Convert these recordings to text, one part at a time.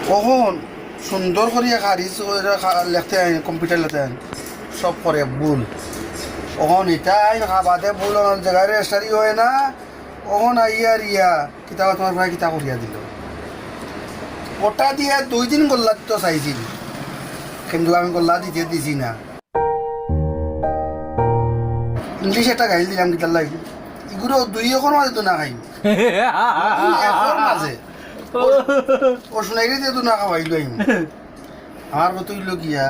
কখন সুন্দর করিয়া খারিজ লেখতে আইন কম্পিউটার লেখতে আইন সব করে ভুল কখন এটা আইন খাবাতে ভুল অনেক জায়গায় রেজিস্টারি হয় না কখন আইয়া রিয়া কিতাব তোমার ভাই কিতাব করিয়া দিল ওটা দিয়ে 2 দিন গোল্লা তো চাইছিল কিন্তু আমি গোল্লা দিতে দিছি না ইংলিশ একটা গাইল দিলাম কিতার লাগে এগুলো 2 এখন মাঝে তো না খাই এখন মাঝে ও শুনাই দিয়ে তো না খাওয়াইল আমার কত হইল গিয়া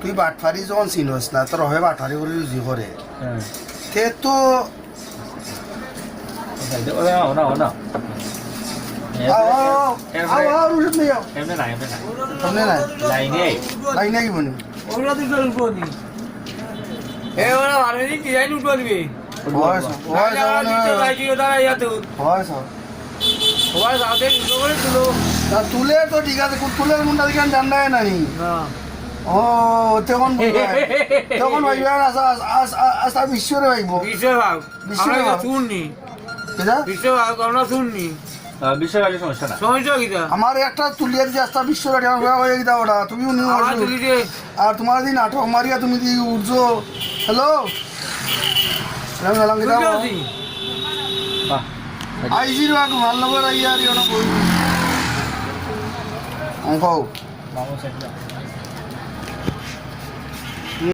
তুই বাটফারি যখন চিনস না তোর হয় বাটফারি করে রুজি করে সে তো লাইনে কি বনি তুলে তো ঠিক আছে তুলের কোনটা দিকে জানায় নানি ও তখন তখন ভাইবা আস্তা বিশ্বরে ভাইব বিশ্বরে আমার একটা তুলিয়া দিছে আস্তা বিশ্বরে হয়ে গিয়ে ওটা তুমি আর তোমার দিন নাটক মারিয়া তুমি দি উঠছো হ্যালো আইজির ভাল নম্বর আইয়া অঙ্ক